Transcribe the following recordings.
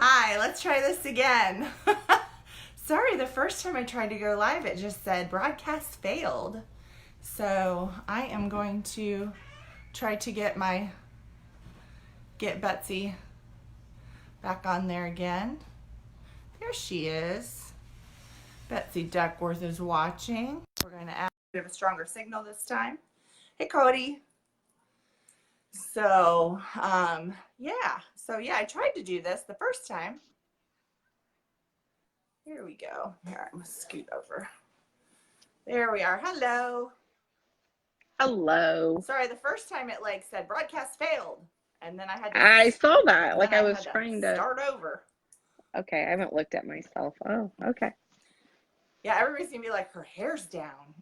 Hi, let's try this again. Sorry, the first time I tried to go live, it just said broadcast failed. So I am going to try to get Betsy back on there again. There she is. Betsy Duckworth is watching. We're going to have a stronger signal this time. Hey, Cody. Yeah, I tried to do this the first time. Here we go. Here, I'm going to scoot over. There we are. Hello. Hello. Sorry, the first time it said broadcast failed, and then I saw that. Like I was trying to start over. Okay, I haven't looked at myself. Oh, okay. Yeah, everybody's gonna be like, her hair's down.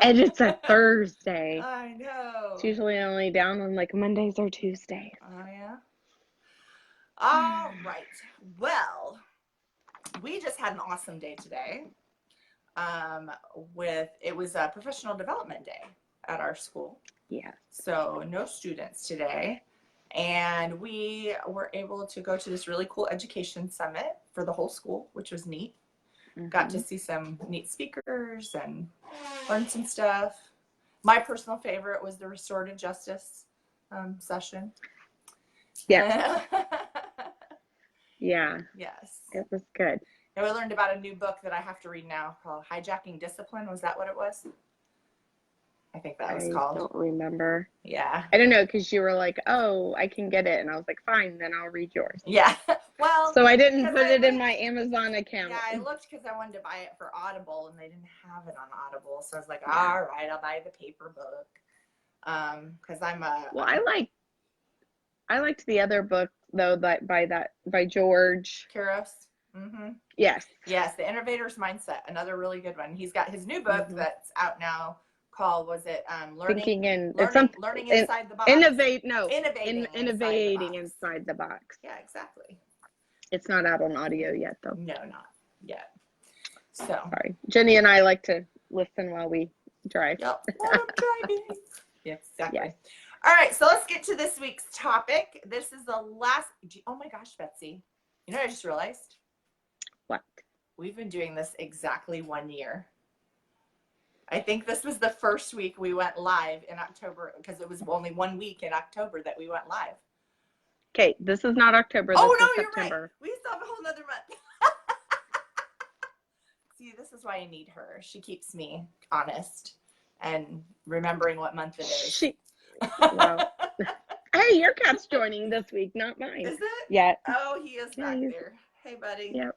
And it's a Thursday. I know. It's usually only down on like Mondays or Tuesdays. Oh yeah. All right. Well, we just had an awesome day today. It was a professional development day at our school. Yeah. So no students today. And we were able to go to this really cool education summit for the whole school, which was neat. Mm-hmm. Got to see some neat speakers and learn some stuff. My personal favorite was the restorative justice session. Yeah. Yeah. Yes. It was good. And we learned about a new book that I have to read now called Hijacking Discipline. Was that what it was? I think that was called. I don't remember. Yeah. I don't know, because you were like, oh, I can get it. And I was like, fine, then I'll read yours. Yeah. Well. So I didn't put it in my Amazon account. Yeah, I looked because I wanted to buy it for Audible, and they didn't have it on Audible. So I was like, all right, I'll buy the paper book. Because I'm a. Well, I liked the other book, though, by George Couros. Mm-hmm. Yes. Yes, The Innovator's Mindset, another really good one. He's got his new book that's out now called, Learning Inside the Box? Innovating inside the box. Yeah, exactly. It's not out on audio yet, though. No, not yet. So. Sorry. Jenny and I like to listen while we drive. Yep, while I'm driving. Yeah, exactly. Yes. All right, so let's get to this week's topic. This is the last, oh my gosh, Betsy. You know what I just realized? What? We've been doing this exactly 1 year. I think this was the first week we went live in October, because it was only 1 week in October that we went live. Okay, this is not October. Oh, this no, is you're September. right. We still have a whole nother month. See, this is why I need her. She keeps me honest and remembering what month it is. Wow. Hey, your cat's joining this week, not mine. Is it? Yeah. Oh, he is back there. Hey, buddy. Yep.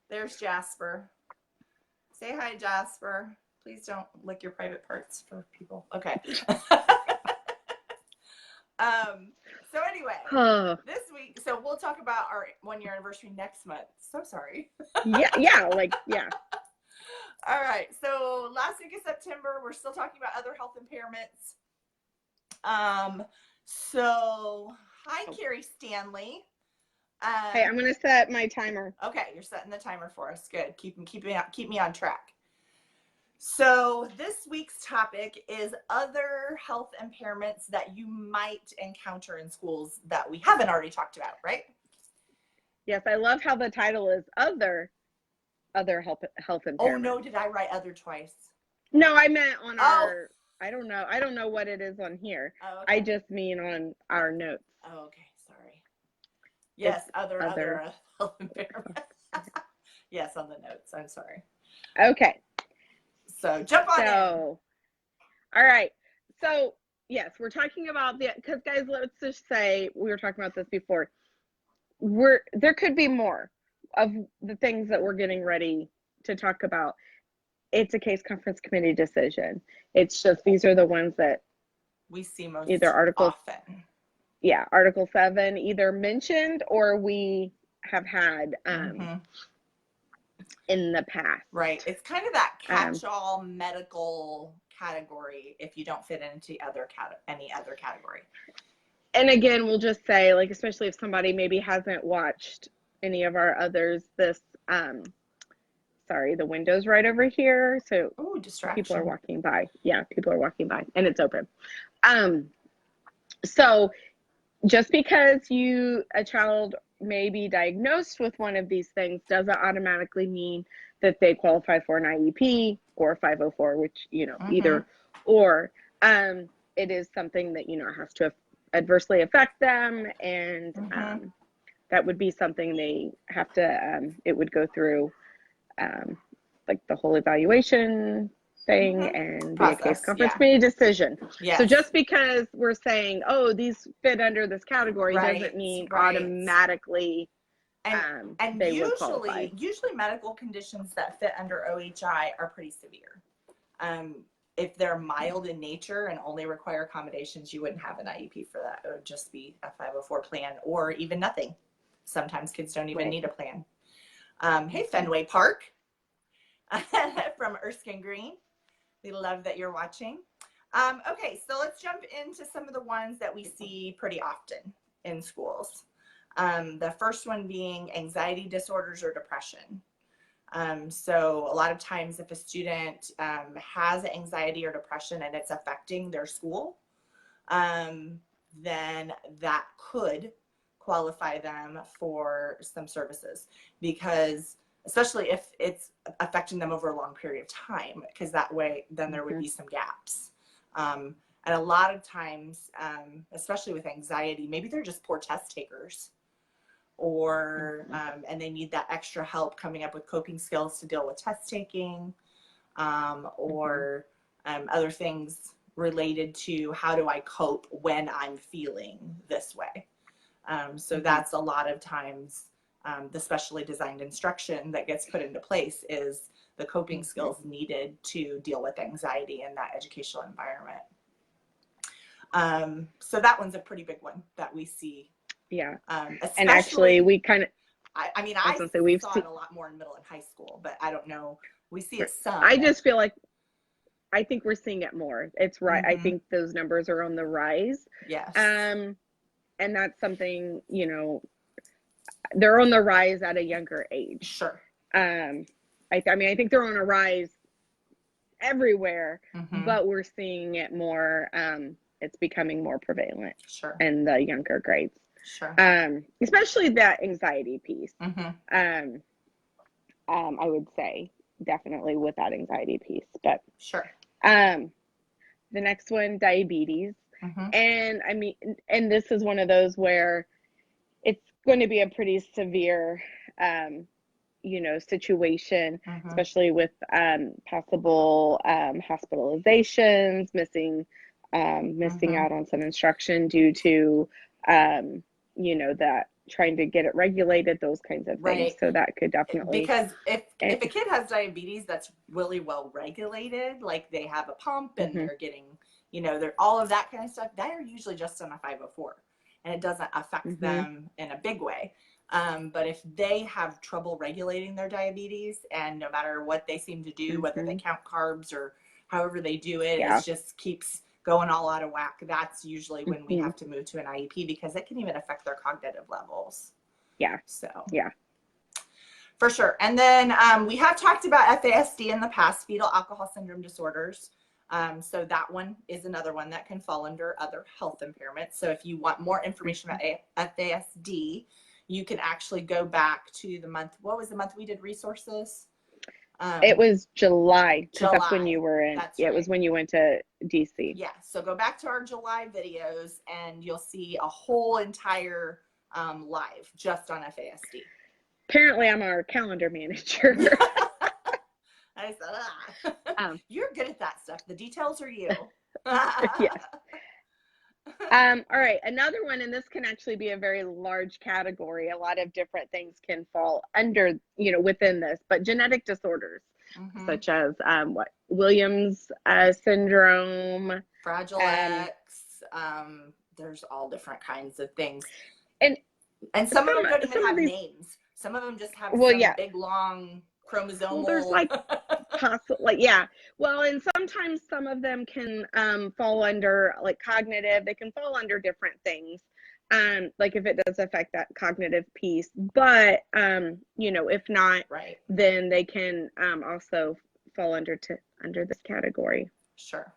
There's Jasper. Say hi, Jasper. Please don't lick your private parts for people. Okay. So anyway, this week, so we'll talk about our 1 year anniversary next month. So sorry. Yeah. All right. So last week of September, we're still talking about other health impairments. So hi, Carrie Stanley. Hey, I'm gonna set my timer. Okay, you're setting the timer for us. Good. Keep me on track. So this week's topic is other health impairments that you might encounter in schools that we haven't already talked about, right? Yes, I love how the title is other health impairments. Oh no, did I write other twice? No, I meant on our. I don't know what it is on here. Oh, okay. I just mean on our notes. Oh, okay. Sorry. Yes, other health impairments. Yes, on the notes. I'm sorry. Okay. So jump on in. All right. So yes, we're talking about because guys, let's just say we were talking about this before. There could be more of the things that we're getting ready to talk about. It's a case conference committee decision. It's just, these are the ones that we see most either often. Yeah, Article 7 either mentioned or we have had in the past. Right. It's kind of that catch-all medical category if you don't fit into any other category. And again, we'll just say, like, especially if somebody maybe hasn't watched any of our others, this sorry, the window's right over here, so distraction. People are walking by. Yeah, people are walking by, and it's open. So just because a child may be diagnosed with one of these things doesn't automatically mean that they qualify for an IEP or 504, which, either or. It is something that, has to adversely affect them, and that would be something they have to, it would go through like the whole evaluation thing and be a case conference committee decision. Yes. So just because we're saying, oh, these fit under this category doesn't mean automatically and they will qualify. Usually medical conditions that fit under OHI are pretty severe. If they're mild in nature and only require accommodations, you wouldn't have an IEP for that. It would just be a 504 plan or even nothing. Sometimes kids don't even need a plan. Hey, Fenway Park from Erskine Green. We love that you're watching. Okay, so let's jump into some of the ones that we see pretty often in schools. The first one being anxiety disorders or depression. So a lot of times if a student has anxiety or depression and it's affecting their school, then that could qualify them for some services, because especially if it's affecting them over a long period of time, because that way then there would be some gaps. And a lot of times, especially with anxiety, maybe they're just poor test takers, or and they need that extra help coming up with coping skills to deal with test taking, or other things related to how do I cope when I'm feeling this way. So that's a lot of times the specially designed instruction that gets put into place is the coping skills needed to deal with anxiety in that educational environment. So that one's a pretty big one that we see. Yeah. And actually we kind of, I mean, I saw it a lot more in middle and high school, but I don't know. We see it some. I just feel like, I think we're seeing it more. It's right. I think those numbers are on the rise. Yes. And that's something, they're on the rise at a younger age. Sure. I mean, I think they're on a rise everywhere, but we're seeing it more. It's becoming more prevalent in the younger grades. Sure. Especially that anxiety piece. I would say definitely with that anxiety piece, but sure. The next one, diabetes. And I mean, and this is one of those where it's going to be a pretty severe, situation, especially with possible hospitalizations, missing out on some instruction due to, that trying to get it regulated, those kinds of things. So that could definitely, because if a kid has diabetes that's really well regulated, like they have a pump and they're getting, they're all of that kind of stuff, they're usually just on a 504 and it doesn't affect them in a big way. But if they have trouble regulating their diabetes, and no matter what they seem to do, whether they count carbs or however they do it, it just keeps going all out of whack, that's usually when we have to move to an IEP, because it can even affect their cognitive levels. So for sure. And then we have talked about FASD in the past, fetal alcohol syndrome disorders. So that one is another one that can fall under other health impairments. So if you want more information about FASD, you can actually go back to the month. What was the month we did resources? It was July, because that's when you were in. It was when you went to DC. Yeah, so go back to our July videos and you'll see a whole entire live just on FASD. Apparently, I'm our calendar manager. I said, you're good at that stuff. The details are you. Yes. All right, another one, and this can actually be a very large category. A lot of different things can fall under, within this, but genetic disorders, such as Williams syndrome, Fragile X. There's all different kinds of things, and some of them don't even have names. Some of them just have big long chromosomal. Well, there's well, and sometimes some of them can fall under cognitive. They can fall under different things, like if it does affect that cognitive piece. But if not, then they can also fall under this category. Sure.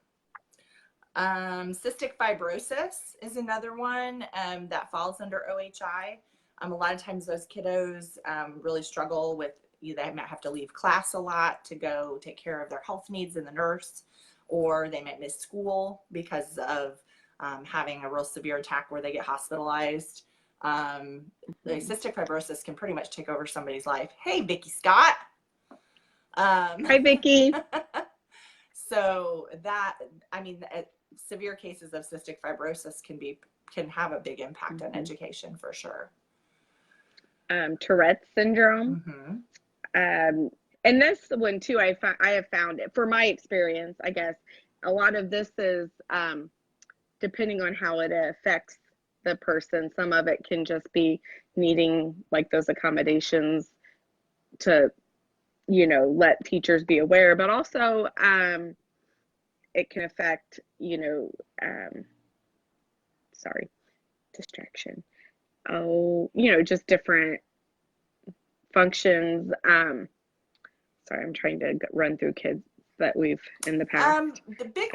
Cystic fibrosis is another one that falls under OHI. A lot of times those kiddos really struggle with, they might have to leave class a lot to go take care of their health needs in the nurse, or they might miss school because of having a real severe attack where they get hospitalized. The cystic fibrosis can pretty much take over somebody's life. Hey, Vicky Scott. Hi, Vicky. So that, severe cases of cystic fibrosis can have a big impact on education for sure. Tourette's syndrome. And this one too, I have found it, for my experience, I guess, a lot of this is depending on how it affects the person. Some of it can just be needing like those accommodations to, let teachers be aware, but also it can affect, distraction. Just different functions. Sorry, I'm trying to run through kids that we've in the past. The big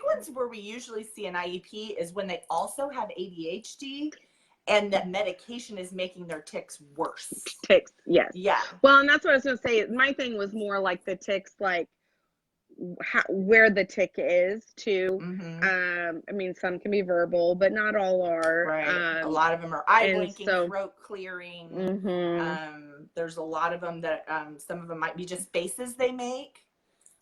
ones where we usually see an IEP is when they also have ADHD and that medication is making their tics worse. Tics, yes. Yeah. Well, and that's what I was going to say. My thing was more like the tics, like where the tic is too. Some can be verbal, but not all are. Right. A lot of them are eye blinking, throat clearing. There's a lot of them that some of them might be just faces they make.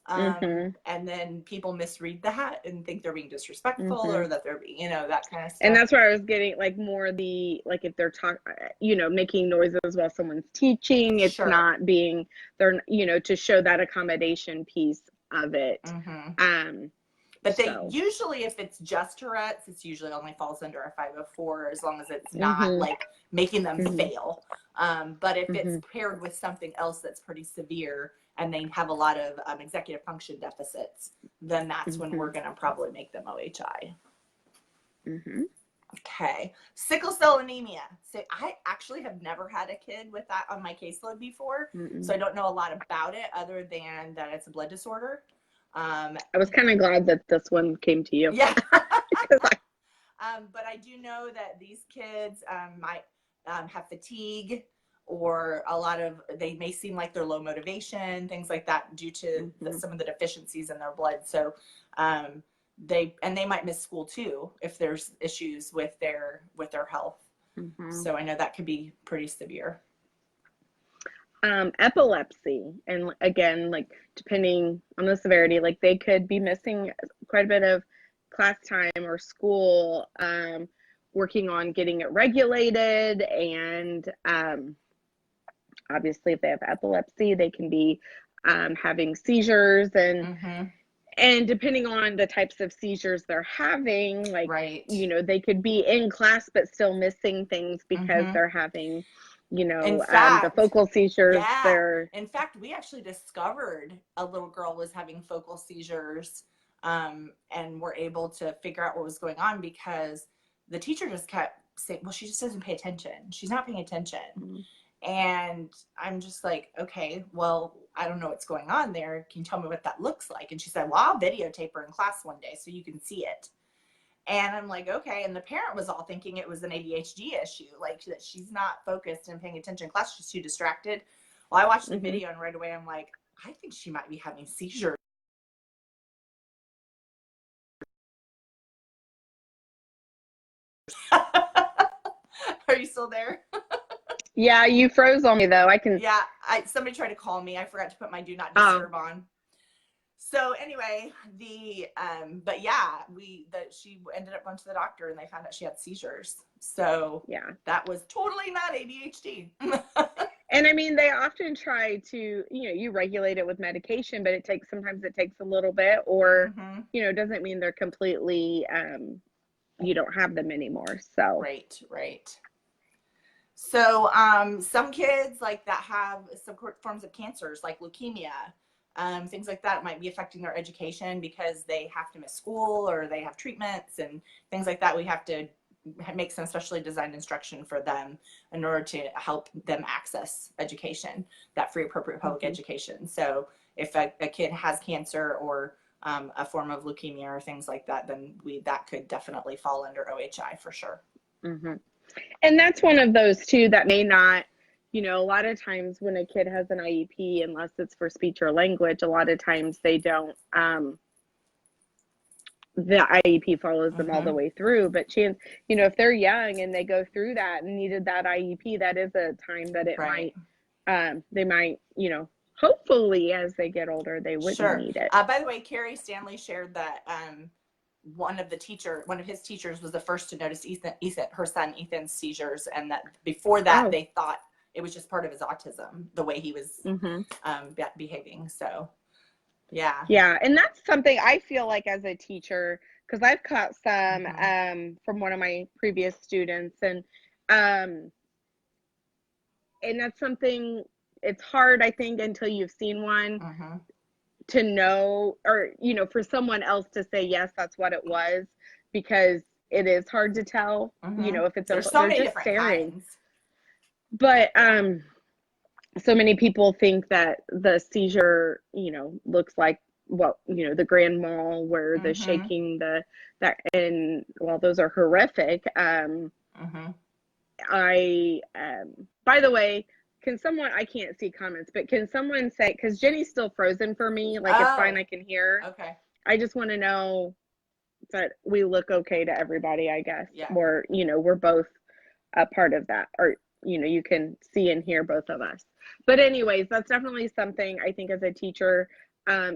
And then people misread that and think they're being disrespectful or that they're being, that kind of stuff. And that's where I was getting like more like if they're making noises while someone's teaching, it's not being, they're, to show that accommodation piece of it. But they usually, if it's just Tourette's, it's usually only falls under a 504 as long as it's not like making them fail. But if it's paired with something else that's pretty severe and they have a lot of executive function deficits, then that's when we're going to probably make them OHI. Okay. Sickle cell anemia. So I actually have never had a kid with that on my caseload before. So I don't know a lot about it other than that it's a blood disorder. I was kind of glad that this one came to you. Yeah. But I do know that these kids might have fatigue, or they may seem like they're low motivation, things like that due to some of the deficiencies in their blood. So they might miss school too if there's issues with their health. So I know that could be pretty severe. Epilepsy, and again, like depending on the severity, like they could be missing quite a bit of class time or school, working on getting it regulated. And obviously if they have epilepsy, they can be having seizures, and depending on the types of seizures they're having, like they could be in class but still missing things because they're having the focal seizures. In fact, we actually discovered a little girl was having focal seizures, and were able to figure out what was going on because the teacher just kept saying, well, she just doesn't pay attention. She's not paying attention. And I'm just like, okay, well, I don't know what's going on there. Can you tell me what that looks like? And she said, well, I'll videotape her in class one day so you can see it. And I'm like, okay. And the parent was all thinking it was an ADHD issue, like that she's not focused and paying attention in class. She's too distracted. Well, I watched the video and right away I'm like, I think she might be having seizures. Are you still there? Yeah, you froze on me though. Yeah, somebody tried to call me. I forgot to put my do not disturb on. So anyway, but yeah, she ended up going to the doctor and they found out she had seizures. So yeah, that was totally not ADHD. And I mean, they often try to, you regulate it with medication, but sometimes it takes a little bit, or, doesn't mean they're completely, you don't have them anymore. So. Right. So some kids like that have some forms of cancers like leukemia, things like that might be affecting their education because they have to miss school or they have treatments and things like that. We have to make some specially designed instruction for them in order to help them access education, that free appropriate public education. So if a kid has cancer or a form of leukemia or things like that, then that could definitely fall under OHI for sure. Mm-hmm. And that's one of those too that may not, you know, a lot of times when a kid has an IEP, unless it's for speech or language, a lot of times they don't, the IEP follows them all the way through. But you know, if they're young and they go through that and needed that IEP, that is a time that it might, they might, you know, hopefully as they get older, they wouldn't need it. By the way, Carrie Stanley shared that one of his teachers was the first to notice her son Ethan's seizures, and that before that they thought it was just part of his autism, the way he was behaving. So yeah, and that's something I feel like as a teacher, because I've caught some from one of my previous students, and that's something, it's hard, I think, until you've seen one to know, or, you know, for someone else to say, yes, that's what it was, because it is hard to tell, you know, if it's there's so many different staring. Kinds. But so many people think that the seizure, you know, looks like, well, you know, the grand mal where the shaking, and while those are horrific, by the way, can someone, I can't see comments, but can someone say, because Jenny's still frozen for me, like it's fine, I can hear. Okay. I just want to know that we look okay to everybody, I guess. Yeah. We're, you know, we're both a part of that, or, you know, you can see and hear both of us. But anyways, that's definitely something I think as a teacher,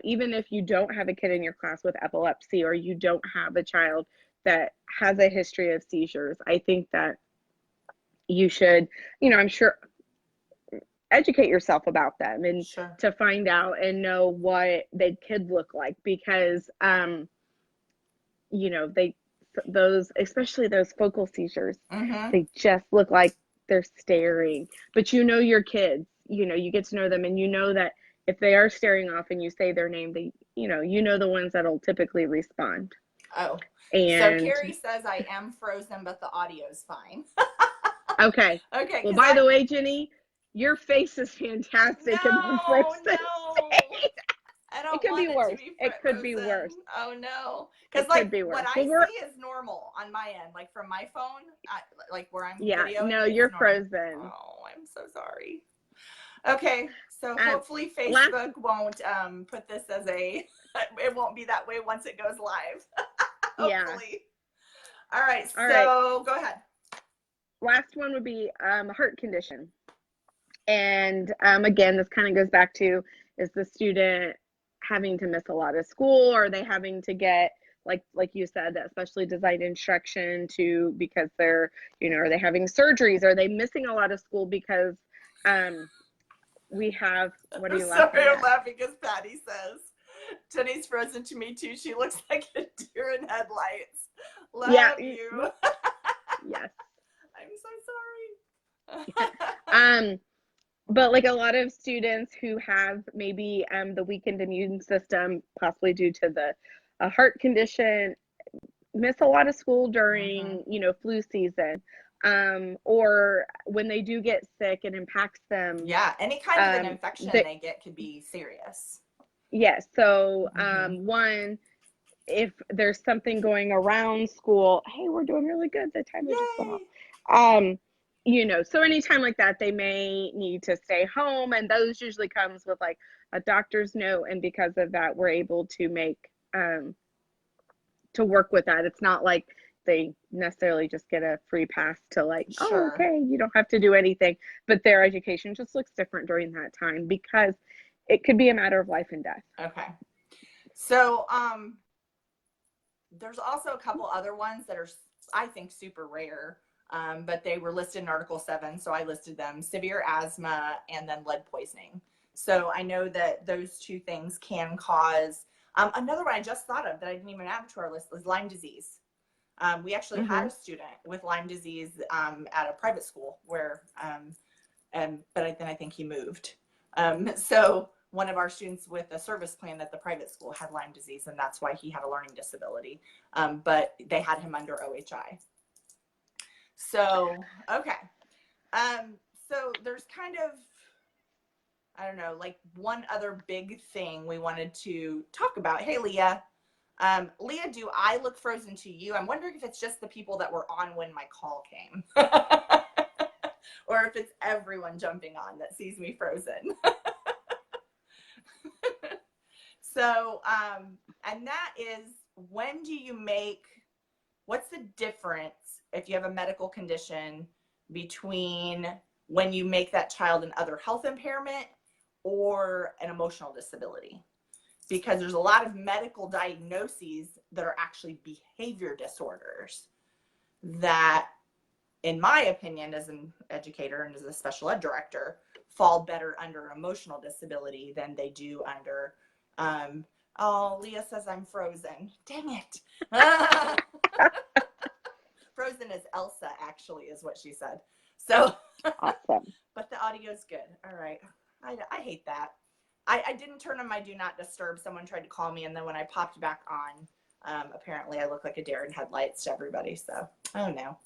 even if you don't have a kid in your class with epilepsy, or you don't have a child that has a history of seizures, I think that you should, you know, I'm sure, educate yourself about them and to find out and know what they could look like, because you know, those, especially those focal seizures, they just look like they're staring. But you know your kids, you know, you get to know them, and you know that if they are staring off and you say their name, they, you know the ones that'll typically respond. Oh, and so Carrie says I am frozen, but the audio's fine. Okay. Well, by the way, Jenny, your face is fantastic. No. I don't it could want be worse. To be it could be worse. Oh no, because like what I see is normal on my end, like from my phone, like where I'm videoing. No, you're frozen. Oh, I'm so sorry. Okay, so hopefully Facebook won't put this as a. It won't be that way once it goes live. Hopefully. All right. So go ahead. Last one would be a heart condition. And again, this kind of goes back to, is the student having to miss a lot of school? Or are they having to get, like you said, that specially designed instruction because they're, you know, are they having surgeries? Are they missing a lot of school because we have, what are you laughing at? I'm laughing because Patty says, Jenny's frozen to me too. She looks like a deer in headlights. Love you. Yes. I'm so sorry. But like a lot of students who have maybe the weakened immune system, possibly due to the heart condition, miss a lot of school during, you know, flu season, or when they do get sick, it impacts them. Yeah, any kind of an infection they get could be serious. Yes. So one, if there's something going around school, hey, we're doing really good. The timer just went off. You know, so anytime like that, they may need to stay home, and those usually comes with like a doctor's note. And because of that, we're able to make, to work with that. It's not like they necessarily just get a free pass to like, oh, okay, you don't have to do anything, but their education just looks different during that time, because it could be a matter of life and death. Okay. So, there's also a couple other ones that are, I think, super rare. But they were listed in Article 7, so I listed them: severe asthma and then lead poisoning. So I know that those two things can cause. Another one I just thought of that I didn't even add to our list was Lyme disease. We actually had a student with Lyme disease at a private school where, but then I think he moved. So one of our students with a service plan at the private school had Lyme disease, and that's why he had a learning disability. But they had him under OHI. So, okay. So there's kind of, I don't know, like one other big thing we wanted to talk about. Hey, Leah. Leah, do I look frozen to you? I'm wondering if it's just the people that were on when my call came. Or if it's everyone jumping on that sees me frozen. So, and that is, when do you make, what's the difference if you have a medical condition between when you make that child an other health impairment or an emotional disability? Because there's a lot of medical diagnoses that are actually behavior disorders that, in my opinion, as an educator and as a special ed director, fall better under emotional disability than they do under, oh, Leah says I'm frozen. Dang it. Frozen is Elsa, actually, is what she said. So, Awesome. But the audio's good. All right. I hate that. I didn't turn on my do not disturb. Someone tried to call me, and then when I popped back on, apparently I look like a deer in headlights to everybody. So, oh no.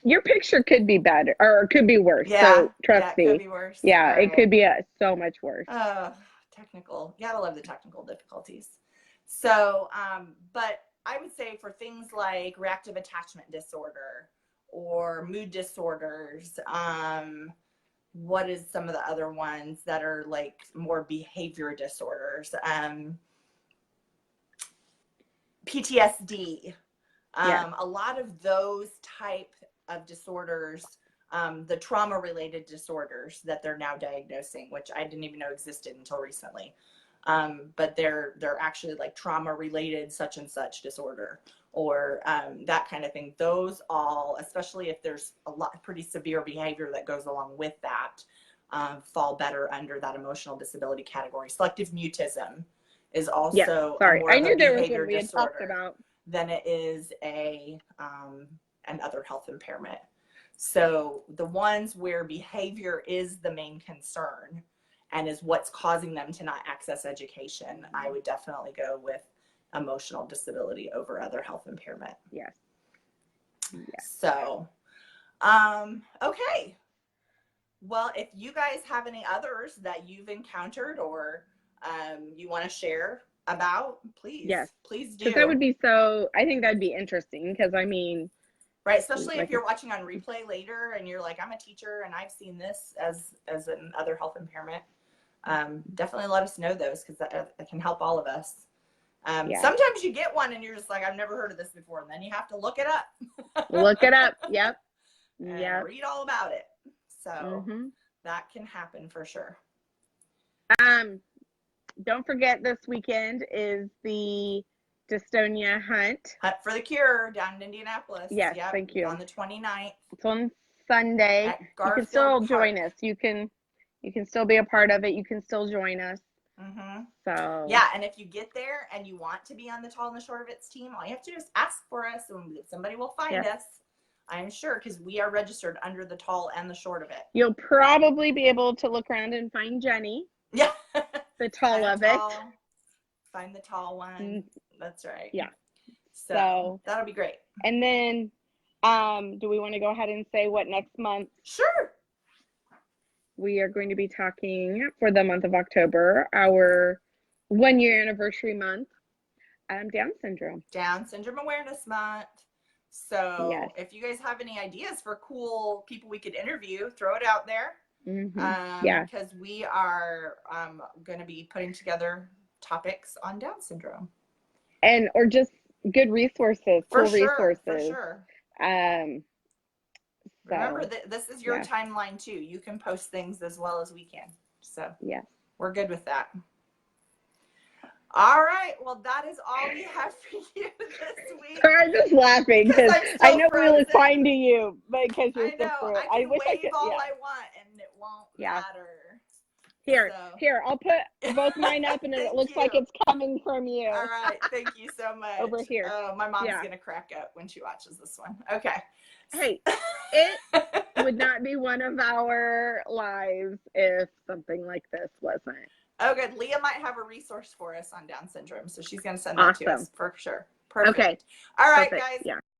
Your picture could be better, or it could be worse. Yeah, so trust me. It could be worse. Yeah, All it could be so much worse. Technical. You gotta love the technical difficulties. So, but I would say for things like reactive attachment disorder or mood disorders, what is some of the other ones that are like more behavior disorders? PTSD. A lot of those type of disorders, the trauma related disorders that they're now diagnosing, which I didn't even know existed until recently. But they're actually like trauma related such and such disorder, or that kind of thing. Those all, especially if there's a lot pretty severe behavior that goes along with that, fall better under that emotional disability category. Selective mutism is also sorry. more I of knew a there was behavior one we had talked disorder about than it is a an other health impairment. So the ones where behavior is the main concern and is what's causing them to not access education, I would definitely go with emotional disability over other health impairment. Yes. So, okay. Well, if you guys have any others that you've encountered or you want to share about, please do. Because that would be I think that'd be interesting, because I mean, right, especially if you're watching on replay later and you're like, I'm a teacher and I've seen this as an other health impairment. Definitely let us know those, because that can help all of us. Sometimes you get one and you're just like, I've never heard of this before, and then you have to look it up. Look it up. Yep. And read all about it. So that can happen for sure. Don't forget, this weekend is the Dystonia Hunt for the Cure down in Indianapolis. Yes, thank you. On the 29th. It's on Sunday. You can still join us. You can still be a part of it. You can still join us. So yeah, and if you get there and you want to be on the Tall and the Short of It's team, all you have to do is ask for us, and somebody will find us. I'm sure, because we are registered under the Tall and the Short of It. You'll probably be able to look around and find Jenny. Yeah. The tall of it. Find the tall one. That's right. Yeah. So that'll be great. And then, do we want to go ahead and say what next month? Sure. We are going to be talking for the month of October, our 1-year anniversary month, Down syndrome. Down Syndrome Awareness Month. So if you guys have any ideas for cool people we could interview, throw it out there. Because we are going to be putting together topics on Down syndrome, or just good resources, resources. For sure. Remember that this is your timeline too. You can post things as well as we can. So we're good with that. All right. Well, that is all we have for you this week. I'm just laughing because I know we look fine to you, but because you're I know. I wish I could all I want, and it won't matter. Here, I'll put both mine up, and it looks like it's coming from you. All right. Thank you so much. Over here. Oh, my mom's going to crack up when she watches this one. Okay. Hey, it would not be one of our lives if something like this wasn't. Oh, good. Leah might have a resource for us on Down syndrome, so she's going to send that to us for sure. Perfect. Okay. All right, guys.